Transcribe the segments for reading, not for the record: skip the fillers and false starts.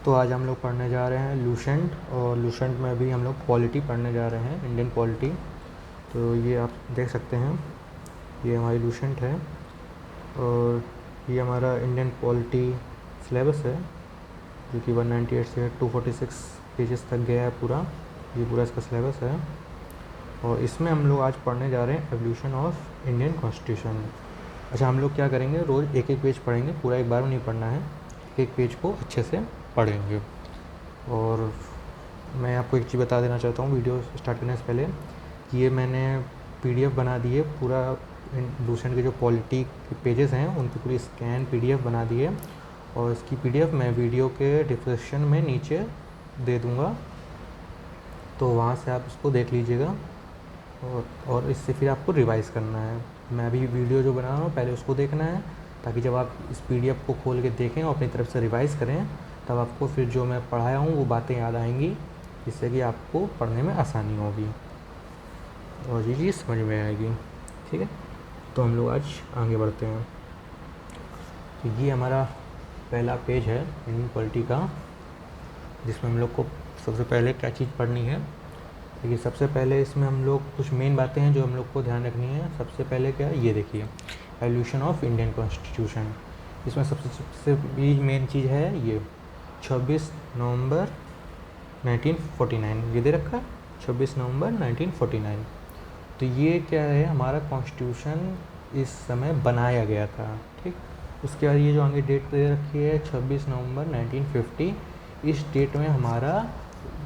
तो आज हम लोग पढ़ने जा रहे हैं लूसेंट, और लूसेंट में भी हम लोग पॉलिटी पढ़ने जा रहे हैं, इंडियन पॉलिटी। तो ये आप देख सकते हैं, ये हमारी लूसेंट है और ये हमारा इंडियन पॉलिटी सिलेबस है जो कि 198 से 246 पेजेस तक गया है पूरा। ये पूरा इसका सिलेबस है और इसमें हम लोग आज पढ़ने जा रहे हैं एवोल्यूशन ऑफ इंडियन कॉन्स्टिट्यूशन। अच्छा, हम लोग क्या करेंगे, रोज़ एक एक पेज पढ़ेंगे, पूरा एक बार में नहीं पढ़ना है, एक एक पेज को अच्छे से पढ़ेंगे। और मैं आपको एक चीज़ बता देना चाहता हूँ वीडियो स्टार्ट करने से पहले कि ये मैंने पीडीएफ बना दी है पूरा, लूसेंट के जो पॉलिटी के पेजेस हैं उनकी पूरी स्कैन पीडीएफ बना दी है और इसकी पीडीएफ मैं वीडियो के डिस्क्रिप्शन में नीचे दे दूँगा, तो वहाँ से आप इसको देख लीजिएगा और इससे फिर आपको रिवाइज़ करना है। मैं अभी वीडियो जो बना रहा हूँ पहले उसको देखना है, ताकि जब आप इस पीडीएफ को खोल के देखें और अपनी तरफ से रिवाइज़ करें तब आपको फिर जो मैं पढ़ाया हूँ वो बातें याद आएंगी, जिससे कि आपको पढ़ने में आसानी होगी और ये चीज़ समझ में आएगी। ठीक है, तो हम लोग आज आगे बढ़ते हैं। तो ये हमारा पहला पेज है इंडियन पॉलिटी का, जिसमें हम लोग को सबसे पहले क्या चीज़ पढ़नी है। देखिए, सबसे पहले इसमें हम लोग कुछ मेन बातें हैं जो हम लोग को ध्यान रखनी है। सबसे पहले क्या है, ये देखिए, एवोल्यूशन ऑफ इंडियन कॉन्स्टिट्यूशन। इसमें सबसे भी मेन चीज़ है ये 26 नवंबर 1949, ये दे रखा है 26 नवंबर 1949। तो ये क्या है, हमारा कॉन्स्टिट्यूशन इस समय बनाया गया था। ठीक, उसके बाद ये जो आगे डेट दे रखी है 26 नवंबर 1950, इस डेट में हमारा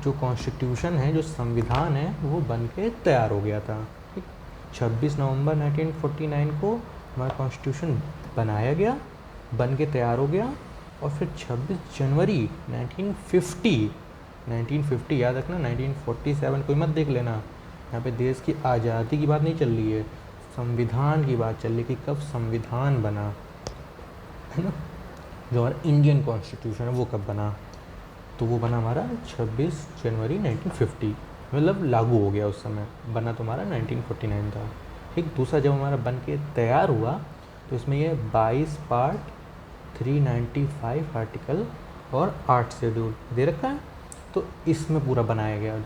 जो कॉन्स्टिट्यूशन है, जो संविधान है, वो बन के तैयार हो गया था। ठीक, 26 नवंबर 1949 को हमारा कॉन्स्टिट्यूशन बनाया गया, बन के तैयार हो गया और फिर 26 जनवरी 1950 याद रखना, 1947 कोई मत देख लेना, यहाँ पे देश की आज़ादी की बात नहीं चल रही है, संविधान की बात चल रही है कि कब संविधान बना है ना, जो हमारा इंडियन कॉन्स्टिट्यूशन है वो कब बना। तो वो बना हमारा 26 जनवरी 1950, मतलब लागू हो गया उस समय, बना तो हमारा 1949 था। ठीक, दूसरा जब हमारा बन के तैयार हुआ तो इसमें ये 22 पार्ट, 395 आर्टिकल और 8 शेड्यूल दे रखा है। तो इसमें पूरा बनाया गया,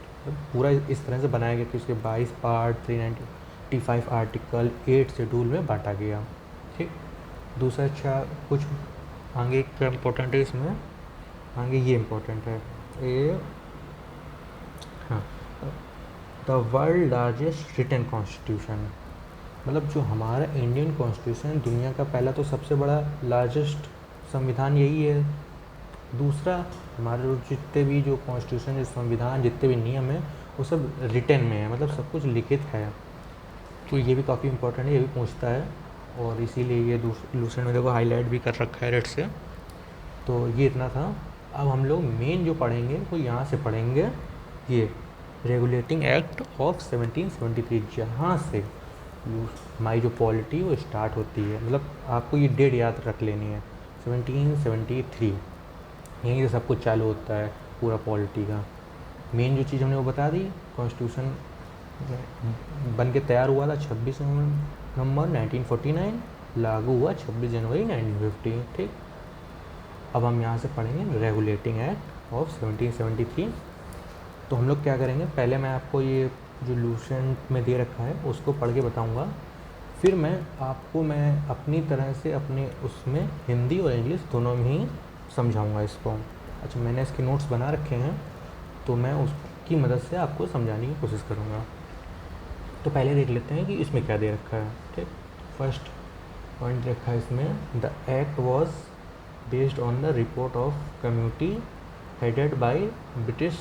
पूरा इस तरह से बनाया गया कि उसके 22 पार्ट, 395 आर्टिकल, 8 शेड्यूल में बांटा गया। ठीक, दूसरा अच्छा कुछ आगे क्या इम्पोर्टेंट है इसमें, आगे ये इम्पोर्टेंट है, ये हाँ, the world largest written constitution, मतलब जो हमारा इंडियन कॉन्स्टिट्यूशन दुनिया का पहला तो सबसे बड़ा लार्जेस्ट संविधान यही है। दूसरा, हमारे जो जितने भी जो कॉन्स्टिट्यूशन, जो संविधान, जितने भी नियम हैं वो सब रिटन में है, मतलब सब कुछ लिखित है। तो ये भी काफ़ी इंपॉर्टेंट है, ये भी पूछता है और इसीलिए ये लूसेंट में देखो हाईलाइट भी कर रखा है रेड से। तो ये इतना था। अब हम लोग मेन जो पढ़ेंगे वो यहाँ से पढ़ेंगे, ये रेगुलेटिंग एक्ट ऑफ 1773, जहाँ से हमारी जो पॉलिटी वो स्टार्ट होती है। मतलब आपको ये डेट याद रख लेनी है, 1773, यहीं से सब कुछ चालू होता है पूरा पॉलिटी का। मेन जो चीज़ हमने वो बता दी, कॉन्स्टिट्यूशन बन के तैयार हुआ था 26 नवंबर 1949, लागू हुआ 26 जनवरी 1950। ठीक, अब हम यहाँ से पढ़ेंगे रेगुलेटिंग एक्ट ऑफ 1773। तो हम लोग क्या करेंगे, पहले मैं आपको ये जो लूसेंट में दे रखा है उसको पढ़ के बताऊँगा, फिर मैं अपनी तरह से अपने उसमें हिंदी और इंग्लिश दोनों में ही समझाऊंगा इसको। अच्छा, मैंने इसके नोट्स बना रखे हैं तो मैं उसकी मदद से आपको समझाने की कोशिश करूँगा। तो पहले देख लेते हैं कि इसमें क्या दे रखा है। ठीक, फर्स्ट पॉइंट रखा है इसमें, the act was based on the report of committee headed by British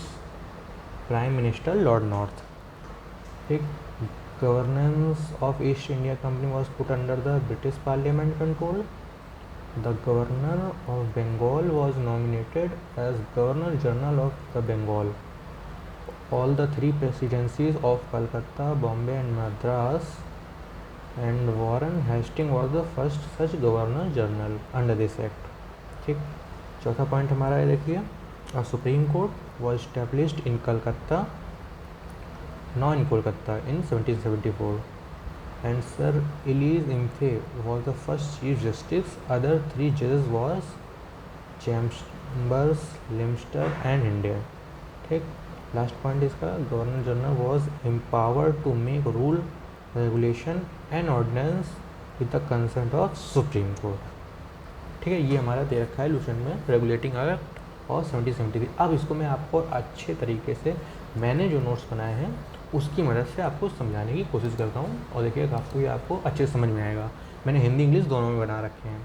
prime minister Lord North. ठीक, governance of East India company was put under the British parliament control. The Governor of Bengal was nominated as Governor General of the Bengal. All the three presidencies of Calcutta, Bombay and Madras and Warren Hastings was the first such Governor General under this act. ठीक, चौथा point हमारा है, देखिए, a Supreme Court was established in Calcutta, now in Kolkata, in 1774. And Sir Elise Impey was the first Chief Justice. Other three judges was James Chambers, Lemaistre and India. ठीक, last point इसका, governor general was empowered to make rule, regulation and ordinance with the consent of supreme court. ठीक है, ये हमारा दे रखा है Lucent में regulating act और 1773। अब इसको मैं आपको अच्छे तरीके से मैंने जो नोट्स बनाए हैं उसकी मदद से आपको समझाने की कोशिश करता हूँ, और देखिएगा आपको ये आपको अच्छे से समझ में आएगा। मैंने हिंदी इंग्लिश दोनों में बना रखे हैं।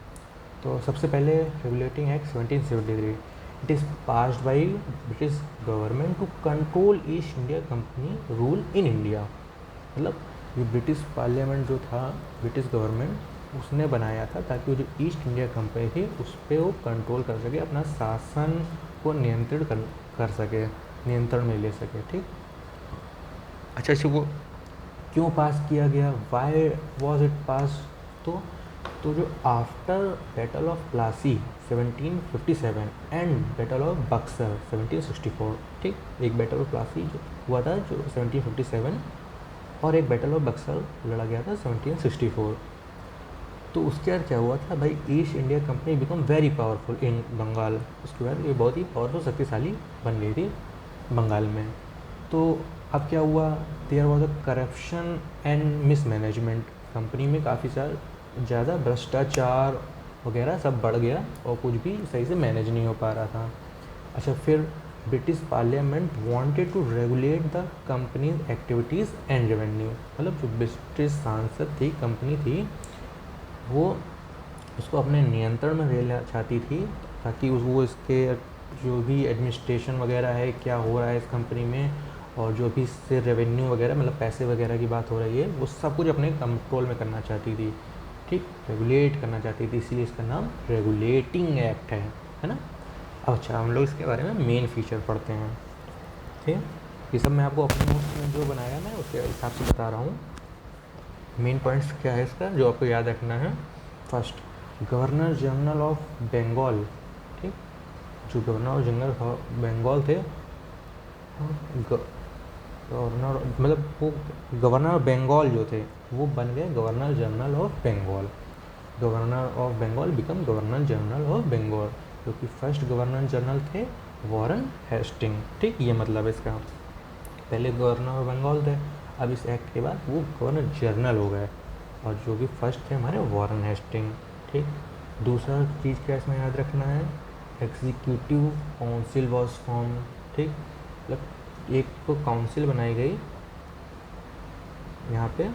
तो सबसे पहले regulating act 1773, it is passed by British government to control East India company rule in India. मतलब ये ब्रिटिश पार्लियामेंट जो था, ब्रिटिश गवर्नमेंट उसने बनाया था ताकि वो जो ईस्ट इंडिया कंपनी थी उस पर वो कंट्रोल कर सके, अपना शासन को नियंत्रित कर सके, नियंत्रण में ले सके। ठीक, अच्छा इसको क्यों पास किया गया, वाई वॉज इट पास? तो जो after battle of Plassey 1757 and battle of Buxar 1764, ठीक, एक बैटल ऑफ प्लासी जो हुआ था जो 1757 और एक बैटल ऑफ बक्सर लड़ा गया था 1764। तो उसके बाद क्या हुआ था भाई, East India company become very powerful in Bengal. उसके बाद ये बहुत ही पावरफुल, शक्तिशाली बन गई थी बंगाल में। तो अब क्या हुआ, there was a corruption and mismanagement. Company में काफ़ी ज़्यादा भ्रष्टाचार वगैरह सब बढ़ गया और कुछ भी सही से मैनेज नहीं हो पा रहा था। अच्छा, फिर British parliament wanted to regulate the company's activities and revenue. मतलब जो ब्रिटिश सांसद थी, कंपनी थी, वो उसको अपने नियंत्रण में लेना चाहती थी ताकि वो इसके जो भी एडमिनिस्ट्रेशन वगैरह है, क्या हो रहा है इस कंपनी में, और जो भी इससे रेवेन्यू वगैरह मतलब पैसे वगैरह की बात हो रही है, वो सब कुछ अपने कंट्रोल में करना चाहती थी। ठीक, रेगुलेट करना चाहती थी, इसीलिए इसका नाम रेगुलेटिंग एक्ट है ना। अच्छा, हम लोग इसके बारे में मेन फीचर पढ़ते हैं। ठीक, ये सब मैं आपको अपने नोट्स में जो बनाया मैं उसके हिसाब से बता रहा हूँ। मेन पॉइंट्स क्या है इसका जो आपको याद रखना है। First, governor general of Bengal. ठीक, जो गवर्नर जनरल बंगाल थे, गवर्नर मतलब वो गवर्नर बंगाल जो थे वो बन गए governor general of Bengal. Governor of Bengal become governor general of Bengal, जो कि फर्स्ट गवर्नर जनरल थे वॉरेन हेस्टिंग। ठीक, ये मतलब इसका, पहले गवर्नर ऑफ बंगाल थे, अब इस एक्ट के बाद वो गवर्नर जनरल हो गए, और जो कि फर्स्ट थे हमारे वॉरेन हेस्टिंग। ठीक, दूसरा चीज़ क्या इसमें याद रखना है, एग्जीक्यूटिव काउंसिल वॉज फॉर्म। ठीक, मतलब एक तो काउंसिल बनाई गई यहाँ पे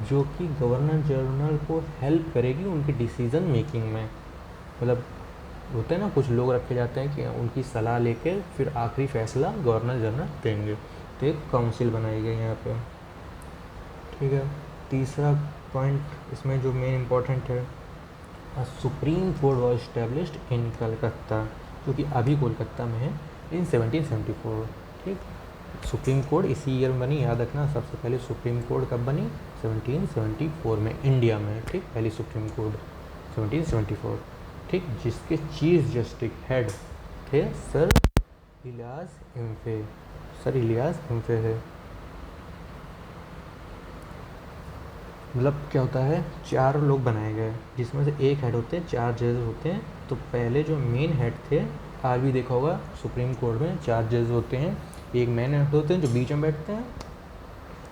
जो कि गवर्नर जनरल को हेल्प करेगी उनकी डिसीज़न मेकिंग में। मतलब होते हैं ना, कुछ लोग रखे जाते हैं कि उनकी सलाह लेके फिर आखिरी फैसला गवर्नर जनरल देंगे। तो एक काउंसिल बनाई गई यहाँ पे। ठीक है, तीसरा पॉइंट इसमें जो मेन इम्पोर्टेंट है, supreme court was established in Calcutta, जो कि अभी कोलकाता में है, इन 1774। ठीक, सुप्रीम कोर्ट इसी ईयर में बनी, याद रखना। सबसे पहले सुप्रीम कोर्ट कब बनी, 1774 में, इंडिया में। ठीक, पहली सुप्रीम कोर्ट 1774। ठीक, जिसके चीफ जस्टिस हेड थे सर इलियास इम्फे। सर इलियास इम्फे थे। मतलब क्या होता है, चार लोग बनाए गए जिसमें से एक हेड होते हैं, चार जज होते हैं। तो पहले जो मेन हेड थे, आज भी देखा होगा सुप्रीम कोर्ट में चार जज होते हैं, एक मेन हेड होते हैं जो बीच में बैठते हैं,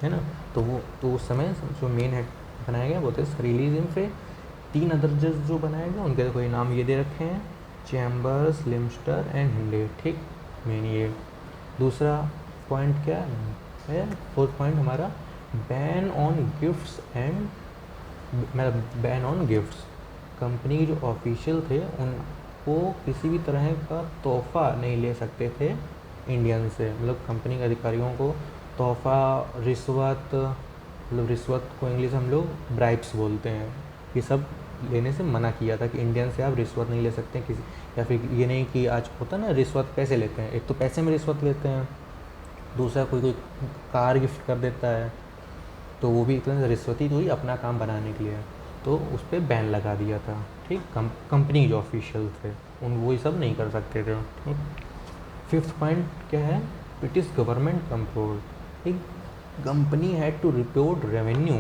है ना। तो उस समय जो मेन हेड बनाए गए वो थे सर इलियास इम्फे। तीन अदर जज जो बनाए गए उनके तो कोई नाम ये दे रखे हैं, चैम्बर्स, लिमस्टर एंड हिंडे। ठीक, मेन ये। दूसरा पॉइंट क्या है, फोर्थ पॉइंट हमारा, बैन ऑन गिफ्ट्स एंड, मतलब बैन ऑन गिफ्ट्स। कंपनी के जो ऑफिशियल थे उनको किसी भी तरह का तोहफा नहीं ले सकते थे इंडियन से। मतलब कंपनी के अधिकारियों को तोहफा, रिश्वत, मतलब रिश्वत को इंग्लिश हम लोग ब्राइब्स बोलते हैं, ये सब लेने से मना किया था कि इंडियन से आप रिश्वत नहीं ले सकते किसी, या फिर ये नहीं कि आज होता ना रिश्वत पैसे लेते हैं, एक तो पैसे में रिश्वत लेते हैं, दूसरा कोई कार गिफ्ट कर देता है, तो वो भी एक तरह से रिश्वत ही हुई अपना काम बनाने के लिए। तो उस पर बैन लगा दिया था। ठीक, कंपनी जो ऑफिशियल थे उन वो ये सब नहीं कर सकते थे। ठीक, फिफ्थ पॉइंट क्या है, ब्रिटिश गवर्नमेंट कंट्रोल। ठीक, company had to report revenue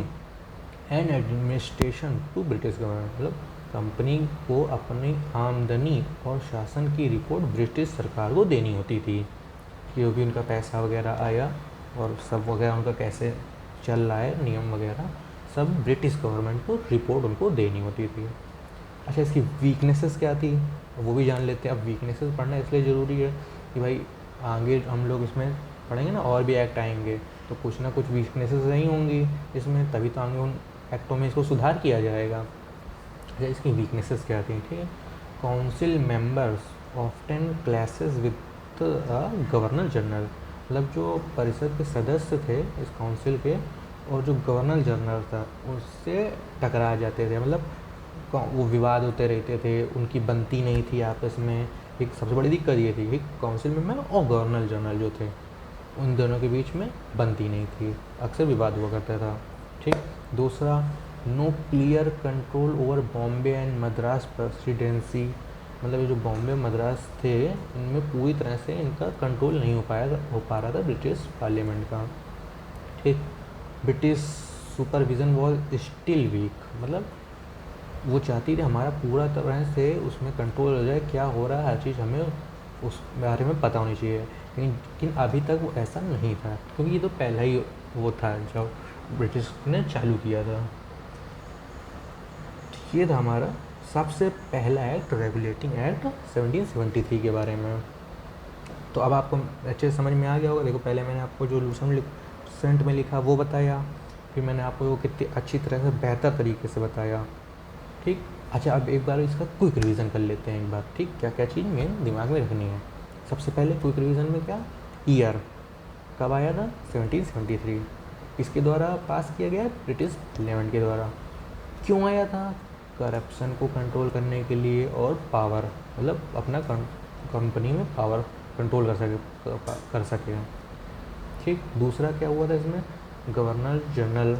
and administration to British government. मतलब कंपनी को अपनी आमदनी और शासन की रिपोर्ट ब्रिटिश सरकार को देनी होती थी, क्योंकि उनका पैसा वगैरह आया और सब वगैरह उनका कैसे चल रहा है, नियम वगैरह सब ब्रिटिश गवर्नमेंट को रिपोर्ट उनको देनी होती थी। अच्छा, इसकी वीकनेसेस क्या थी वो भी जान लेते हैं। अब वीकनेसेस पढ़ना इसलिए ज़रूरी है कि भाई आगे हम लोग इसमें पढ़ेंगे ना, और भी एक्ट आएंगे तो कुछ ना कुछ वीकनेसेस नहीं होंगी इसमें, तभी तो आगे उन एक्टों में इसको सुधार किया जाएगा। अच्छा, इसकी वीकनेसेस क्या थी, ठीक है। Council members often clashes with governor general, मतलब जो परिषद के सदस्य थे इस काउंसिल के और जो गवर्नर जनरल था उससे टकरा जाते थे, मतलब वो विवाद होते रहते थे, उनकी बनती नहीं थी आपस में। एक सबसे बड़ी दिक्कत ये थी कि काउंसिल मेंबर और गवर्नर जनरल जो थे उन दोनों के बीच में बनती नहीं थी, अक्सर विवाद हुआ करता था, ठीक। दूसरा, no clear control over Bombay and Madras presidency, मतलब ये जो बॉम्बे मद्रास थे इनमें पूरी तरह से इनका कंट्रोल नहीं हो पा रहा था ब्रिटिश पार्लियामेंट का, ठीक। British supervision was still weak, मतलब वो चाहती थी हमारा पूरा तरह से उसमें कंट्रोल हो जाए, क्या हो रहा है हर चीज़ हमें उस बारे में पता होनी चाहिए, लेकिन अभी तक वो ऐसा नहीं था, क्योंकि ये तो पहला ही वो था जब ब्रिटिश ने चालू किया था। ये था हमारा सबसे पहला एक्ट, रेगुलेटिंग एक्ट 1773 के बारे में। तो अब आपको अच्छे से समझ में आ गया होगा। देखो, पहले मैंने आपको जो लूसेंट में लिखा वो बताया, फिर मैंने आपको वो कितनी अच्छी तरह से बेहतर तरीके से बताया, ठीक। अच्छा, अब एक बार इसका क्विक रिवीजन कर लेते हैं एक बार, ठीक। क्या क्या चीज़ मेन दिमाग में रखनी है। सबसे पहले क्विक रिवीजन में क्या, ईयर कब आया था, 1773, इसके द्वारा पास किया गया ब्रिटिश पार्लियामेंट के द्वारा। क्यों आया था, करप्शन को कंट्रोल करने के लिए और पावर, मतलब अपना कंपनी में पावर कंट्रोल कर सके, ठीक। दूसरा क्या हुआ था इसमें, गवर्नर जनरल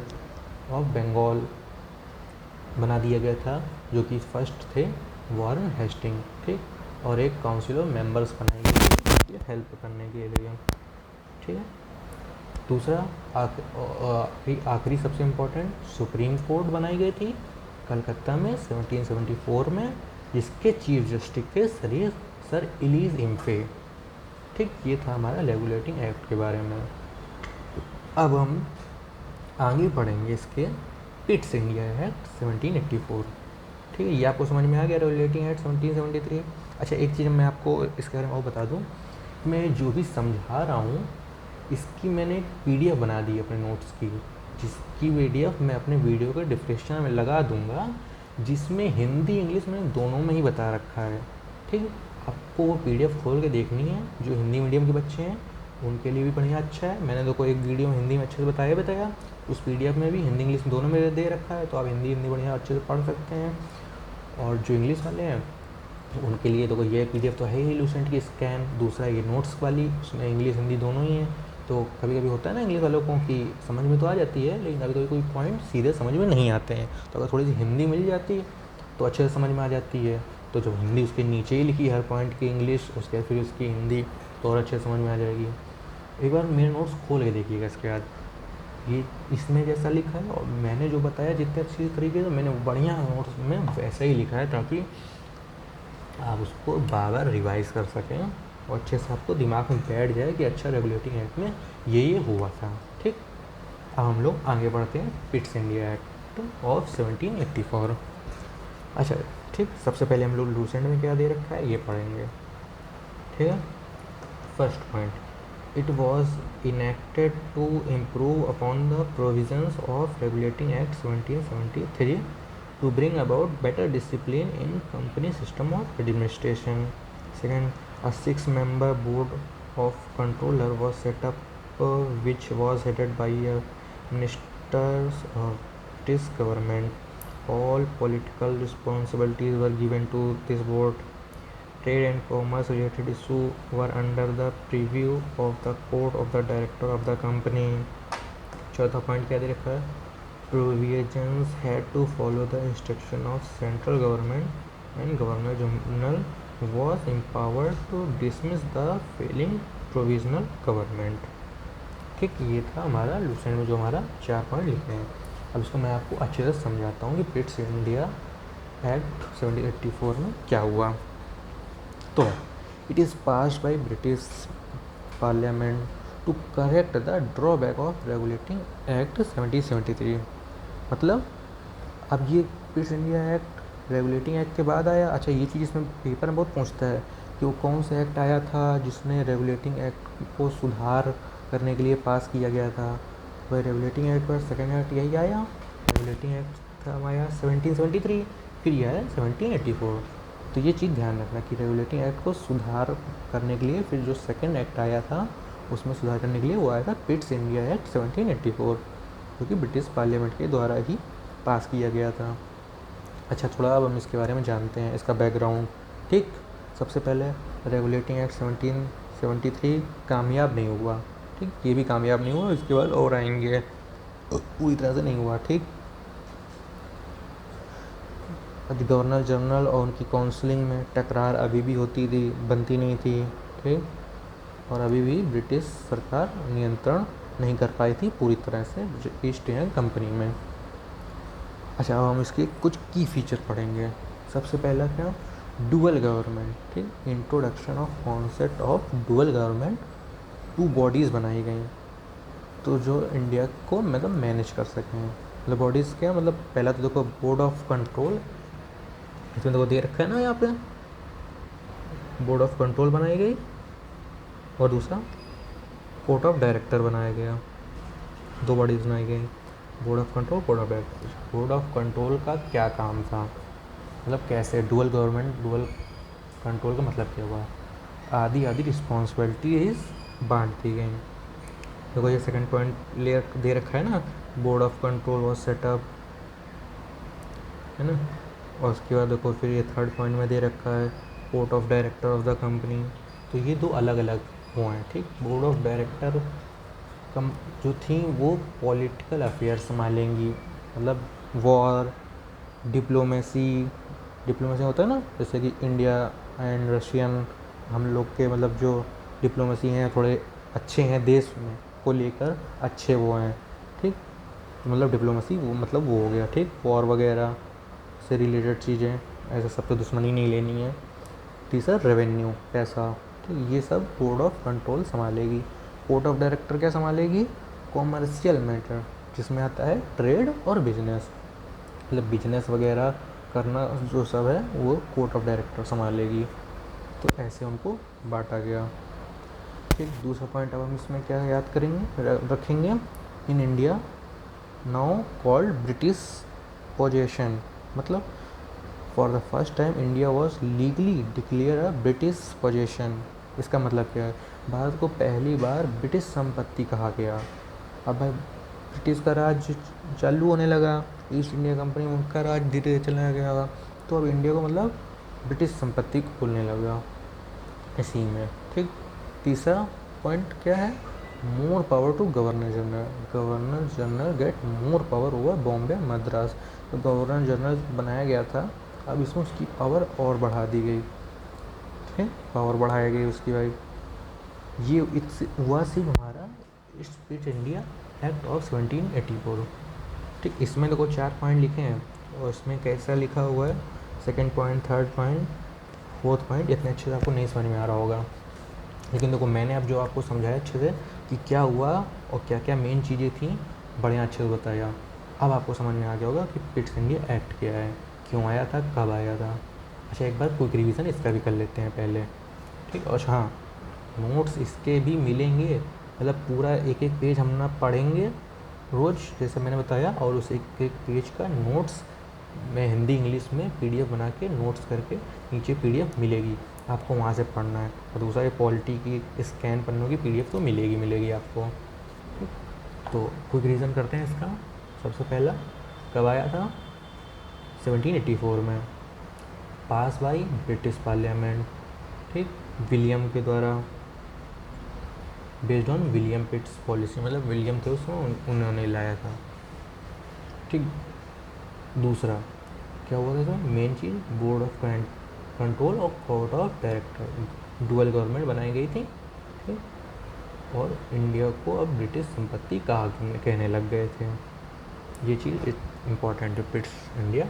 ऑफ बंगाल बना दिया गया था, जो कि फर्स्ट थे वॉरेन हेस्टिंग, ठीक। और एक काउंसिल ऑफ मेंबर्स बनाई गई हेल्प करने के लिए, ठीक है। दूसरा आखिरी सबसे इम्पोर्टेंट, सुप्रीम कोर्ट बनाई गई थी कलकत्ता में 1774 में, जिसके चीफ जस्टिस थे सर इलीज इम्फे, ठीक। ये था हमारा रेगुलेटिंग एक्ट के बारे में। अब हम आगे पढ़ेंगे इसके पिट्स इंडिया एक्ट 1784, ठीक है। ये आपको समझ में आ गया, रेगुलेटिंग एक्ट 1773। अच्छा, एक चीज़ मैं आपको इसके बारे में और बता दूं, मैं जो भी समझा रहा हूँ इसकी मैंने एक PDF बना दी अपने नोट्स की, जिसकी PDF मैं अपने वीडियो के डिस्क्रिप्शन में लगा दूंगा, जिसमें हिंदी इंग्लिश मैंने दोनों में ही बता रखा है, ठीक। आपको वो PDF खोल के देखनी है, जो हिंदी मीडियम के बच्चे हैं उनके लिए भी बढ़िया अच्छा है। मैंने तो कोई एक वीडियो में हिंदी में अच्छे से बताया, उस PDF में भी हिंदी इंग्लिश दोनों में दे रखा है, तो आप हिंदी बढ़िया अच्छे से पढ़ सकते हैं। और जो इंग्लिश वाले हैं उनके लिए तो ये PDF तो है ही लूसेंट की स्कैन, दूसरा ये नोट्स वाली, उसमें इंग्लिश हिंदी दोनों ही हैं। तो कभी कभी होता है ना इंग्लिश वालों को कि समझ में तो आ जाती है, लेकिन कभी कभी कोई पॉइंट सीधे समझ में नहीं आते हैं, तो अगर थोड़ी सी हिंदी मिल जाती है तो अच्छे से समझ में आ जाती है। तो जब हिंदी उसके नीचे ही लिखी हर पॉइंट की इंग्लिश, उसके बाद फिर उसकी हिंदी, तो और अच्छे से समझ में आ जाएगी। एक बार मेरे नोट्स खोल के देखिएगा इसके बाद, ये इसमें जैसा लिखा है और मैंने जो बताया जितने अच्छी तरीके से मैंने बढ़िया नोट्स में वैसा ही लिखा है, ताकि आप उसको बार बार रिवाइज कर सकें और अच्छे से आपको दिमाग में बैठ जाए कि अच्छा रेगुलेटिंग एक्ट में ये हुआ था, ठीक। अब हम लोग आगे बढ़ते हैं पिट्स इंडिया एक्ट ऑफ 1784। अच्छा, ठीक। सबसे पहले हम लोग लूसेंट में क्या दे रखा है ये पढ़ेंगे, ठीक है। First point, it was enacted to improve upon the provisions of Regulating Act 1773 to bring about better discipline in company system of administration. Second, a 6-member board of controller was set up, which was headed by a ministers of British government. All political responsibilities were given to this board. Trade and commerce related issues were under the preview of the court of the director of the company. चौथा point क्या दे रखा है, provisions had to follow the instruction of central government and governor general was empowered to dismiss the failing provisional government, ठीक। ये था हमारा Lucent में जो हमारा 4 पॉइंट लिखे हैं। अब इसको मैं आपको अच्छे से समझाता हूँ कि पिट्स इंडिया एक्ट 1784 में क्या हुआ। तो it is passed by British parliament to correct the drawback of regulating act 1773। मतलब अब ये Pitt's India act regulating act के बाद आया। अच्छा, ये चीज़ इसमें पेपर में बहुत पूछता है कि वो कौन सा एक्ट आया था जिसने रेगुलेटिंग एक्ट को सुधार करने के लिए पास किया गया था। वह रेगुलेटिंग एक्ट पर सेकेंड एक्ट यही आया। रेगुलेटिंग एक्ट था आया 1773, फिर यह है 1784। तो ये चीज़ ध्यान रखना कि रेगुलेटिंग एक्ट को सुधार करने के लिए फिर जो सेकेंड एक्ट आया था उसमें सुधार करने के लिए वो आया था पिट्स इंडिया एक्ट 1784, जो कि ब्रिटिश पार्लियामेंट के द्वारा ही पास किया गया था। अच्छा, थोड़ा अब हम इसके बारे में जानते हैं, इसका बैकग्राउंड। ठीक, सबसे पहले रेगुलेटिंग एक्ट 1773 कामयाब नहीं हुआ। ठीक, ये भी कामयाब नहीं हुआ, इसके बाद और आएंगे, पूरी तरह से नहीं हुआ। ठीक, गवर्नर जनरल और उनकी काउंसलिंग में टकरार अभी भी होती थी, बनती नहीं थी। ठीक, और अभी भी ब्रिटिश सरकार नियंत्रण नहीं कर पाई थी पूरी तरह से ईस्ट इंडिया कंपनी में। अच्छा, अब हम इसके कुछ की फीचर पढ़ेंगे। सबसे पहला क्या, डुअल गवर्नमेंट। ठीक, introduction of concept of dual government. 2 bodies बनाई गई तो जो इंडिया को मतलब मैनेज कर सकें। मतलब बॉडीज़ क्या, मतलब पहला तो देखो बोर्ड ऑफ कंट्रोल, इसमें देखो दे रखा है ना यहाँ पे, बोर्ड ऑफ कंट्रोल बनाई गई, और दूसरा बोर्ड ऑफ डायरेक्टर बनाया गया। 2 बॉडीज़ बनाई गई, board of control, board of director. Board of control का क्या काम था, मतलब कैसे डुअल गवर्नमेंट, डुअल कंट्रोल का मतलब क्या हुआ, आधी आधी रिस्पॉन्सिबिलिटीज बांट दी गई। देखो ये सेकंड पॉइंट ले दे रखा है ना, board of control was setup, है ना। और उसके बाद देखो फिर ये थर्ड पॉइंट में दे रखा है board of director of the company. तो ये 2 अलग अलग वो हैं। ठीक, बोर्ड ऑफ डायरेक्टर कम जो थी वो पॉलिटिकल अफेयर संभालेंगी, मतलब वॉर, डिप्लोमेसी होता है ना, जैसे कि इंडिया एंड रशियन, हम लोग के मतलब जो डिप्लोमेसी हैं थोड़े अच्छे हैं, देश में को लेकर अच्छे वो हैं। ठीक, तो मतलब डिप्लोमेसी वो मतलब वो हो गया। ठीक, वॉर वगैरह से रिलेटेड चीज़ें, ऐसा सब तो दुश्मनी नहीं लेनी है। तीसरा रेवेन्यू, पैसा। ठीक, ये सब बोर्ड ऑफ कंट्रोल संभालेगी। बोर्ड ऑफ डायरेक्टर क्या संभालेगी, कॉमर्शियल मैटर, जिसमें आता है ट्रेड और बिजनेस, मतलब बिजनेस वगैरह करना जो सब है वो बोर्ड ऑफ डायरेक्टर संभालेगी। तो ऐसे उनको बांटा गया। ठीक, दूसरा पॉइंट अब हम इसमें क्या याद करेंगे, रखेंगे, in India now called British possession. मतलब for the first time India was legally declare a British possession. इसका मतलब क्या है, भारत को पहली बार ब्रिटिश संपत्ति कहा गया। अब भाई ब्रिटिश का राज चालू होने लगा, ईस्ट इंडिया कंपनी में उनका राज धीरे धीरे चला गया, तो अब इंडिया को मतलब ब्रिटिश संपत्ति खोलने लगा इसी में। ठीक, तीसरा पॉइंट क्या है, more power to governor general. Governor general get more power over Bombay Madras. तो गवर्नर जनरल बनाया गया था, अब इसमें उसकी पावर और बढ़ा दी गई। ठीक, पावर बढ़ाई गई उसकी भाई। ये इससे हुआ सिर्फ हमारा ईस्ट इंडिया एक्ट ऑफ 1784। ठीक, इसमें देखो 4 पॉइंट लिखे हैं और इसमें कैसा लिखा हुआ है, second point, third point, fourth point इतने अच्छे से आपको नहीं समझ में आ रहा होगा। लेकिन देखो मैंने अब जो आपको समझाया अच्छे से कि क्या हुआ और क्या क्या मेन चीज़ें थी, बढ़िया अच्छे से बताया। अब आपको समझ में आ गया होगा कि पिट्स इंडिया एक्ट क्या है, क्यों आया था, कब आया था। अच्छा, एक बार क्विक रिवीजन इसका भी कर लेते हैं पहले। ठीक, और हाँ, नोट्स इसके भी मिलेंगे, मतलब पूरा एक एक पेज हम ना पढ़ेंगे रोज़ जैसे मैंने बताया, और उस एक एक पेज का नोट्स मैं हिंदी इंग्लिश में पीडीएफ बना के नोट्स करके नीचे पीडीएफ मिलेगी, आपको वहाँ से पढ़ना है। और दूसरा ये पॉलिटी की स्कैन पन्नों की पीडीएफ तो मिलेगी आपको। ठीक, तो क्विक रीज़न करते हैं इसका। सबसे पहला कब आया था, 1784 में, पास बाई ब्रिटिश पार्लियामेंट। ठीक, विलियम के द्वारा, बेस्ड ऑन विलियम पिट्स पॉलिसी, मतलब विलियम थे उसमें, उन्होंने लाया था। ठीक, दूसरा क्या हुआ था इसमें, मेन चीज़ बोर्ड ऑफ कंट्रोल और board of director, dual government बनाई गई थी। ठीक, और इंडिया को अब ब्रिटिश संपत्ति कहा कहने लग गए थे। ये चीज़ इम्पॉर्टेंट है पिट्स इंडिया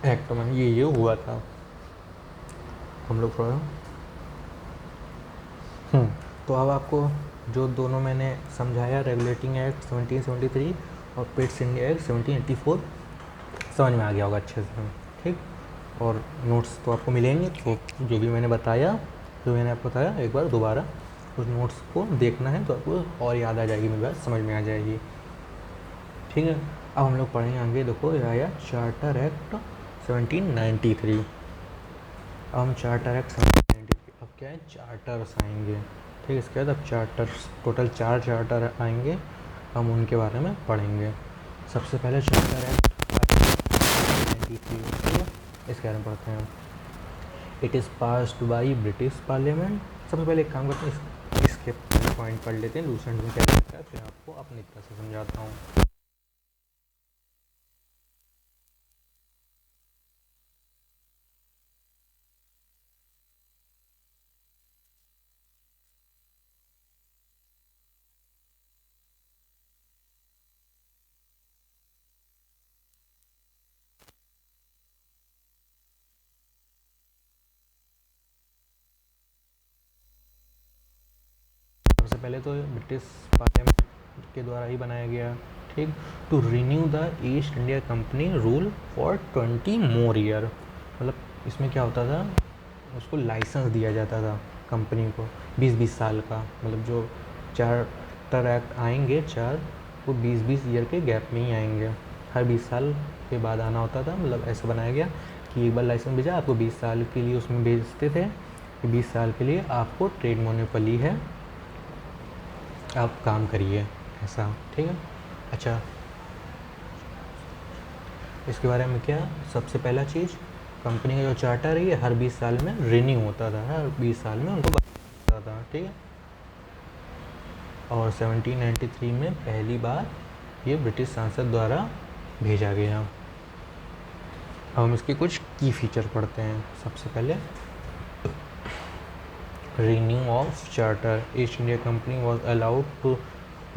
एक्ट में ये हुआ था। हम लोग थोड़ा तो अब आपको जो दोनों मैंने समझाया, रेगुलेटिंग एक्ट 1773 और पिट्स इंडिया एक्ट 1784, समझ में आ गया होगा अच्छे से। ठीक, और नोट्स तो आपको मिलेंगे, तो जो भी मैंने बताया, जो मैंने आपको बताया एक बार दोबारा उस नोट्स को देखना है तो आपको और याद आ जाएगी, मेरी बात समझ में आ जाएगी। ठीक है, अब हम लोग पढ़ेंगे आगे। देखो ये आया चार्टर एक्ट 1793। अब हम चार्टर एक्ट 1793, अब क्या है, चार्टर्स आएंगे। ठीक, इसके बाद अब चार्टर्स, टोटल 4 चार्टर आएंगे, हम उनके बारे में पढ़ेंगे। सबसे पहले चार्टर एक्ट 1793, इसके बारे में पढ़ते हैं। It is passed by British parliament. सबसे पहले एक काम करते हैं, इसके पॉइंट पढ़ लेते हैं, दूसरे में क्या लिखा है, फिर आपको अपनी तरह से समझाता हूँ। सबसे पहले तो ब्रिटिश पार्लियामेंट के द्वारा ही बनाया गया। ठीक, to renew the East India company rule for 20 more year. मतलब इसमें क्या होता था, उसको लाइसेंस दिया जाता था कंपनी को 20-20 साल का। मतलब जो चार्टर एक्ट आएंगे 4, वो 20-20 ईयर के गैप में ही आएंगे, हर 20 साल के बाद आना होता था। मतलब ऐसा बनाया गया कि एक बार लाइसेंस भेजा, आपको 20 साल के लिए उसमें भेजते थे कि 20 साल के लिए आपको ट्रेड मोनोपोली है, आप काम करिए, ऐसा। ठीक है, अच्छा, इसके बारे में क्या, सबसे पहला चीज़, कंपनी का जो चार्टर है ये हर 20 साल में रिन्यू होता था, हर 20 साल में उनको बदलता था। ठीक है, और 1793 में पहली बार ये ब्रिटिश सांसद द्वारा भेजा गया। अब हम इसके कुछ की फीचर पढ़ते हैं। सबसे पहले renew of charter, East India company was allowed to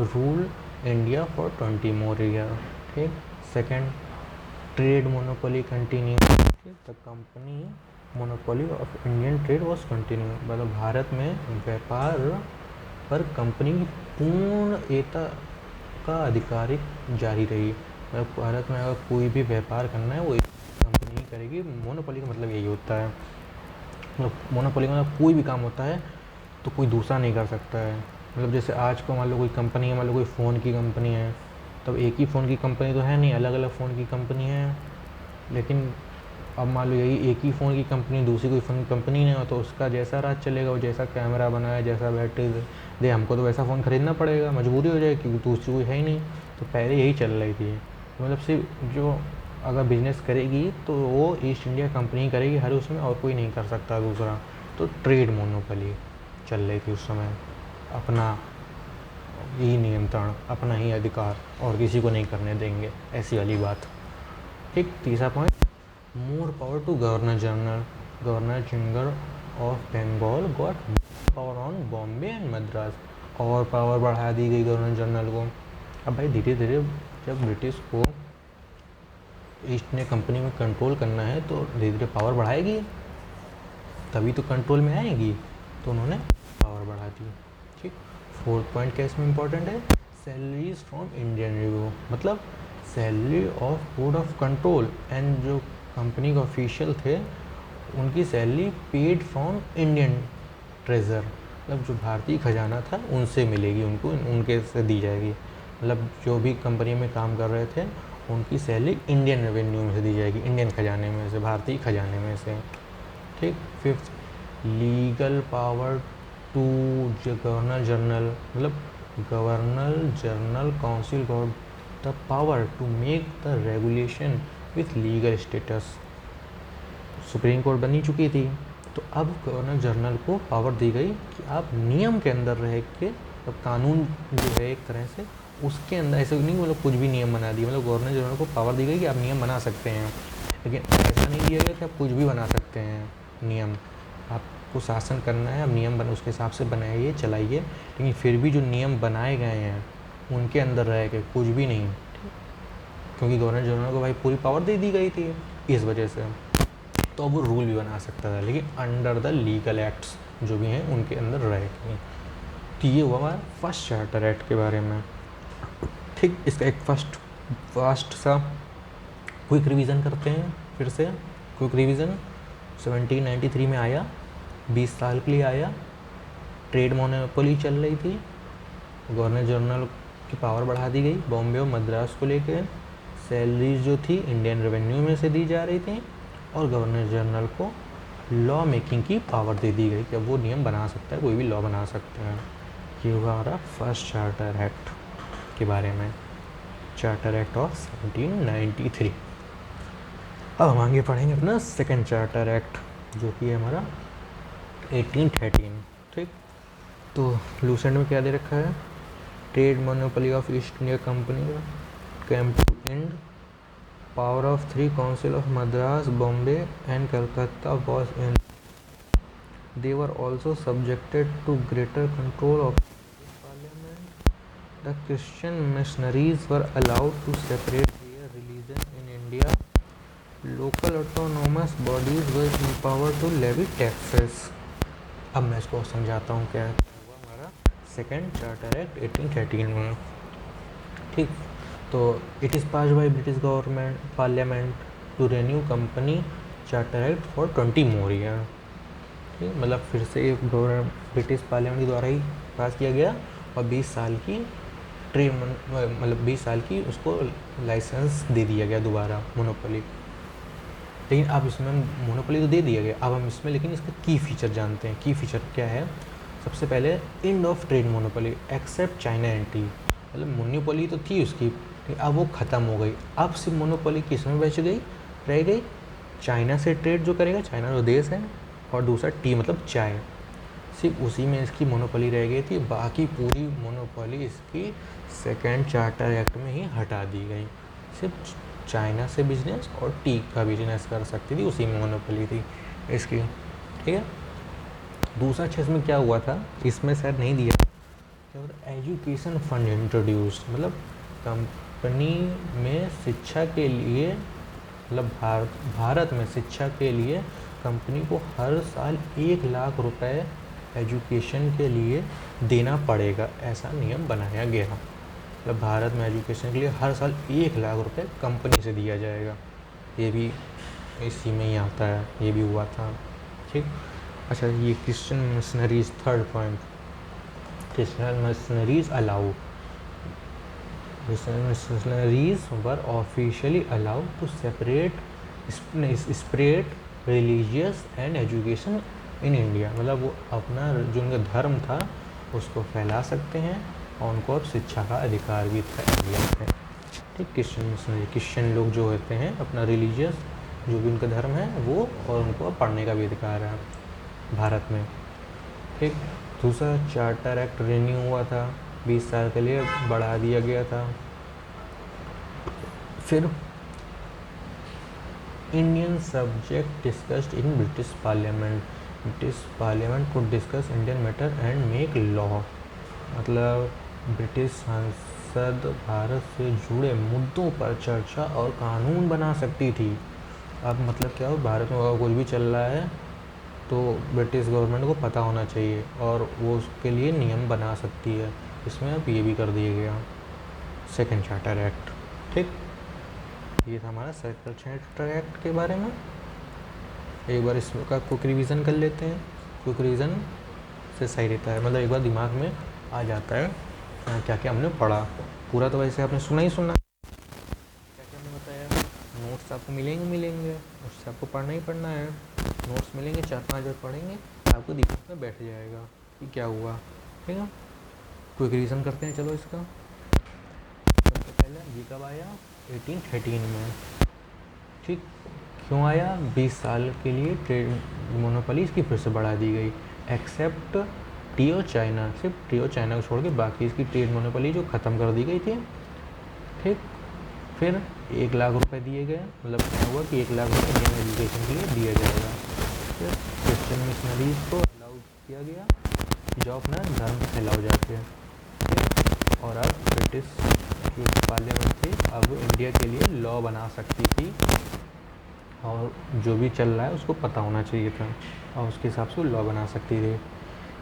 rule India for 20 more year. ठीक, second, trade monopoly continue, the company monopoly of Indian trade was continue. मतलब भारत में व्यापार पर कंपनी की पूर्णता का अधिकारिक जारी रही। मतलब भारत में अगर कोई भी व्यापार करना है वो एक कंपनी ही करेगी। मोनोपोली का मतलब यही होता है, मतलब मोनोपोली का मतलब कोई भी काम होता है तो कोई दूसरा नहीं कर सकता है। मतलब जैसे आज को मान लो कोई कंपनी है, मान लो कोई फ़ोन की कंपनी है, तब एक ही फ़ोन की कंपनी तो है नहीं, अलग अलग फ़ोन की कंपनी है। लेकिन अब मान लो यही एक ही फ़ोन की कंपनी दूसरी कोई फ़ोन की कंपनी नहीं हो, तो उसका जैसा राज चलेगा, वो जैसा कैमरा बनाए, जैसा बैटरी दे, हमको तो वैसा फ़ोन ख़रीदना पड़ेगा, मजबूरी हो जाएगी क्योंकि दूसरी कोई है ही नहीं। तो पहले यही चल रही थी, मतलब सिर्फ जो अगर बिज़नेस करेगी तो वो ईस्ट इंडिया कंपनी करेगी हर उसमें, और कोई नहीं कर सकता दूसरा। तो ट्रेड मोनोपोली चल रही थी उस समय, अपना ही नियंत्रण, अपना ही अधिकार, और किसी को नहीं करने देंगे, ऐसी वाली बात। ठीक, तीसरा point, more power to governor general. Governor general of Bengal got power on Bombay and Madras. और पावर बढ़ा दी गई गवर्नर जनरल को। अब भाई धीरे धीरे जब ब्रिटिश को ईस्ट इंडिया कंपनी में कंट्रोल करना है तो धीरे धीरे पावर बढ़ाएगी, तभी तो कंट्रोल में आएगी, तो उन्होंने पावर बढ़ा दी। ठीक, फोर्थ पॉइंट क्या इसमें इंपॉर्टेंट है, सैलरीज फ्रॉम इंडियन रिव्यू। मतलब salary of board of control and जो कंपनी के ऑफिशियल थे उनकी salary paid from Indian treasure. मतलब जो भारतीय खजाना था उनसे मिलेगी, उनको उनके से दी जाएगी। मतलब जो भी कंपनी में काम कर रहे थे उनकी सैलरी इंडियन रेवेन्यू में से दी जाएगी, इंडियन खजाने में से, भारतीय खजाने में से। ठीक, fifth, legal power to governor general. मतलब governor general council got the power to make the regulation with legal status. Supreme court बनी चुकी थी, तो अब गवर्नर जनरल को पावर दी गई कि आप नियम के अंदर रह के, अब कानून जो है एक तरह से उसके अंदर, ऐसे नहीं मतलब कुछ भी नियम बना दिए। मतलब गवर्नर जनरल को पावर दी गई कि आप नियम बना सकते हैं, लेकिन ऐसा नहीं दिया गया कि आप कुछ भी बना सकते हैं नियम। आपको शासन करना है, आप नियम बना उसके हिसाब से बनाइए, चलाइए, लेकिन फिर भी जो नियम बनाए गए हैं उनके अंदर रह के कुछ भी नहीं। क्योंकि गवर्नर जनरल को भाई पूरी पावर दे दी गई थी, इस वजह से। तो अब वो रूल भी बना सकता था, लेकिन अंडर द लीगल एक्ट्स जो भी हैं उनके अंदर रह के। तो ये हुआ हमारा फर्स्ट चार्टर एक्ट के बारे में। ठीक, इसका एक फास्ट सा क्विक रिवीजन करते हैं फिर से। क्विक रिवीजन 1793 में आया, 20 साल के लिए आया। ट्रेड मोनोपोली चल रही थी, गवर्नर जनरल की पावर बढ़ा दी गई बॉम्बे और मद्रास को लेकर। सैलरीज जो थी इंडियन रेवेन्यू में से दी जा रही थी, और गवर्नर जनरल को लॉ मेकिंग की पावर दे दी गई कि अब वो नियम बना सकता है, कोई भी लॉ बना सकता है। ये हुआ हमारा फर्स्ट चार्टर एक्ट के बारे में, चार्टर एक्ट ऑफ 1793। अब हम आगे पढ़ेंगे अपना सेकेंड चार्टर एक्ट, जो कि है हमारा 1813। ठीक, तो लूसेंट में क्या दे रखा है? Trade monopoly of East India company came to end, power of 3 council of Madras, Bombay and Calcutta was in, they were also subjected to greater control of parliament. The Christian missionaries were allowed to separate their religion in India. Local autonomous bodies were empowered to levy taxes. अब मैं इसको समझाता हूँ क्या हुआ हमारा second charter act 1813 में। ठीक, तो it is pass by British government parliament to renew company charter act for 20 more year. ठीक, मतलब फिर से ब्रिटिश पार्लियामेंट के द्वारा ही पास किया गया, और 20 साल की ट्रेड मतलब 20 साल की उसको लाइसेंस दे दिया गया दोबारा मोनोपोली। लेकिन अब इसमें मोनोपोली तो दे दिया गया, अब हम इसमें लेकिन इसका की फ़ीचर जानते हैं। की फ़ीचर क्या है? सबसे पहले end of trade monopoly accept China anti, मतलब मोनोपोली तो थी उसकी, अब वो ख़त्म हो गई। अब सिर्फ मोनोपोली किस में बच गई, रह गई? चाइना से ट्रेड जो करेगा, चाइना जो देश है, और दूसरा टी मतलब चाय, सिर्फ उसी में इसकी मोनोपोली रह गई थी। बाकी पूरी मोनोपोली इसकी सेकेंड चार्टर एक्ट में ही हटा दी गई। सिर्फ चाइना से बिजनेस और टी का बिजनेस कर सकती थी, उसी में मोनोपोली थी इसकी। ठीक है, दूसरा चीज़ में क्या हुआ था, इसमें शायद नहीं दिया, क्या होता, एजुकेशन फंड इंट्रोड्यूस्ड, मतलब कंपनी में शिक्षा के लिए, मतलब भारत में शिक्षा के लिए कंपनी को हर साल 1 लाख रुपए एजुकेशन के लिए देना पड़ेगा, ऐसा नियम बनाया गया। मतलब भारत में एजुकेशन के लिए हर साल 1 लाख रुपए कंपनी से दिया जाएगा। ये भी इसी में ही आता है, ये भी हुआ था। ठीक, अच्छा, ये Christian missionaries, third point, Christian missionaries allowed, Christian missionaries were officially allowed to spread religious and education in India, मतलब वो अपना जो उनका धर्म था उसको फैला सकते हैं, और उनको अब शिक्षा का अधिकार भी था इंडिया में। ठीक, क्रिश्चियन लोग जो होते हैं अपना रिलीजियस जो भी उनका धर्म है वो, और उनको अब पढ़ने का भी अधिकार है भारत में। ठीक, दूसरा चार्टर एक्ट रिन्यू हुआ था, 20 साल के लिए बढ़ा दिया गया था। फिर Indian subject discussed in British parliament को discuss Indian matter and make law, मतलब ब्रिटिश संसद भारत से जुड़े मुद्दों पर चर्चा और कानून बना सकती थी। अब मतलब क्या हो, भारत में कुछ भी चल रहा है तो ब्रिटिश गवर्नमेंट को पता होना चाहिए, और वो उसके लिए नियम बना सकती है। इसमें अब ये भी कर दिया गया सेकेंड चार्टर एक्ट। ठीक, ये था हमारा सेकेंड चार्टर एक्ट के बारे में। एक बार इसका क्विक रिवीजन कर लेते हैं, क्विक रिवीजन से सही रहता है, मतलब एक बार दिमाग में आ जाता है क्या क्या हमने पढ़ा। पूरा तो वैसे आपने सुना ही सुना, क्या क्या हमने बताया। नोट्स आपको मिलेंगे, उससे आपको पढ़ना ही पढ़ना है। नोट्स मिलेंगे, 4-5 बार पढ़ेंगे, आपको दिमाग में बैठ जाएगा कि क्या हुआ। ठीक है, क्विक रिवीजन करते हैं, चलो इसका। सबसे पहले ये कब आया, 1813 में। ठीक, क्यों आया, 20 साल के लिए ट्रेड मोनोपोली इसकी फिर से बढ़ा दी गई, एक्सेप्ट टी और चाइना, सिर्फ टी और चाइना को छोड़ के बाकी इसकी ट्रेड मोनोपोली जो ख़त्म कर दी गई थी। ठीक, फिर 1 लाख रुपए दिए गए, मतलब क्या हुआ कि 1 लाख रुपये इंडियन एजुकेशन के लिए दिया जाएगा। फिर क्रिश्चियन मिशनरीज को अलाउ किया गया जो अपना धर्म फैलाओ जाके। ठीक, और अब ब्रिटिश जो पार्लियामेंट थी अब वो इंडिया के लिए लॉ बना सकती थी और जो भी चल रहा है उसको पता होना चाहिए था और उसके हिसाब से वो लॉ बना सकती थी।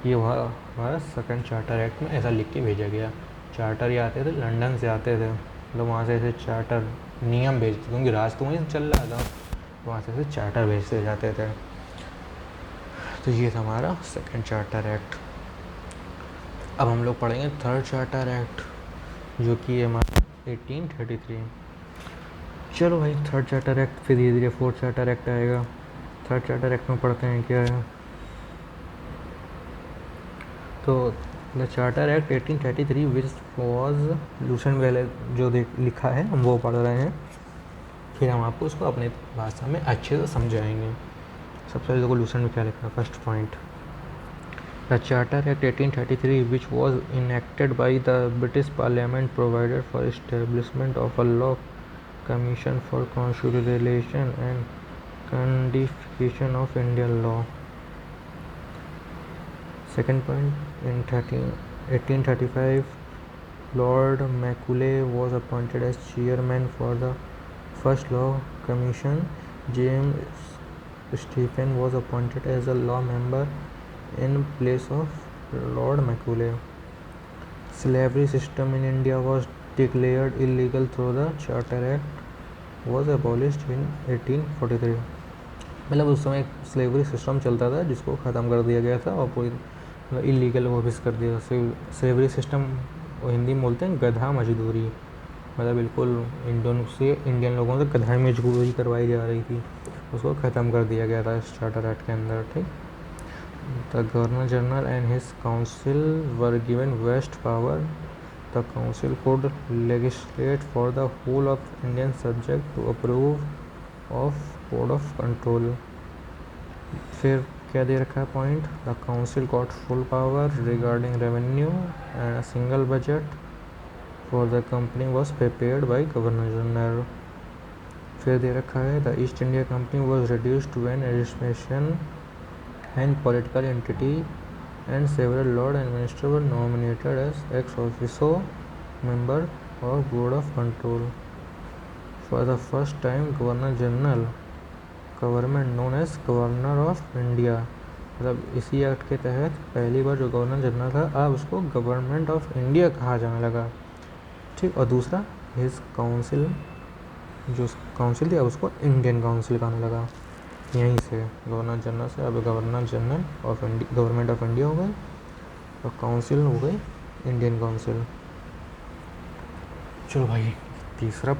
ये हमारा सेकंड चार्टर एक्ट में ऐसा लिख के भेजा गया। चार्टर ये आते थे लंदन से आते थे, मतलब वहाँ से ऐसे चार्टर नियम भेजते, क्योंकि राज तो वहीं से चल रहा था, वहाँ से ऐसे चार्टर भेजते जाते थे। तो ये था हमारा सेकंड चार्टर एक्ट। अब हम लोग पढ़ेंगे थर्ड चार्टर एक्ट, जो कि है हमारा 1833। चलो भाई, थर्ड चार्टर एक्ट, फिर धीरे धीरे फोर्थ चार्टर एक्ट आएगा। थर्ड चार्टर एक्ट में पढ़ते हैं क्या है। तो the charter act 1833 which was Lucent वेले जो लिखा है हम वो पढ़ रहे हैं, फिर हम आपको उसको अपने भाषा में अच्छे से समझाएंगे। सबसे पहले देखो लूसेंट में क्या लिखा है। First point, the charter act 1833 which was enacted by the British Parliament provided for establishment of a law commission for consolidation and codification of Indian law. Second point, in 1835, Lord Macaulay was appointed as chairman for the first law commission. James Stephen was appointed as a law member in place of Lord Macaulay. Slavery system in India was declared illegal through the Charter Act was abolished in 1843. मतलब उस समय slavery system चलता था जिसको ख़त्म कर दिया गया था और पूरी इलीगल वो भी कर दिया। स्लेवरी सिस्टम हिंदी में बोलते हैं गधा मजदूरी, मतलब बिल्कुल इंडियन लोगों से गधा मजदूरी करवाई जा रही थी, उसको ख़त्म कर दिया गया था इस चार्टर एक्ट के अंदर। ठीक, the governor general and his council were given vast power. The council could legislate for the whole of Indian subject to approve of code of control। फिर क्या दे रखा है point, the council got full power regarding revenue and single budget for the company was prepared by governor general. फिर दे रखा है the East India company was reduced to an administration and political entity and several lord and minister were nominated as ex officio member of board of control. For the first time governor general government known as governor of India, मतलब इसी act के तहत पहली बार जो governor general था अब उसको government of India कहा जाने लगा। ठीक, और दूसरा हिज काउंसिल, जो काउंसिल थी अब उसको इंडियन काउंसिल कहने लगा। यहीं से गवर्नर जनरल से अब governor general of India, government of India हो गई, और काउंसिल हो गई इंडियन काउंसिल। चलो भाई, तीसरा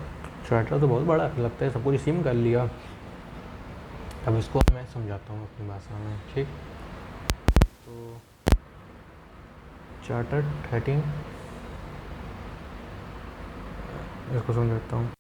चार्टर तो बहुत बड़ा लगता है, सब कुछ इसी में कर लिया। अब इसको मैं समझाता हूँ अपनी भाषा में। ठीक, तो चार्टर 13 इसको समझाता हूँ।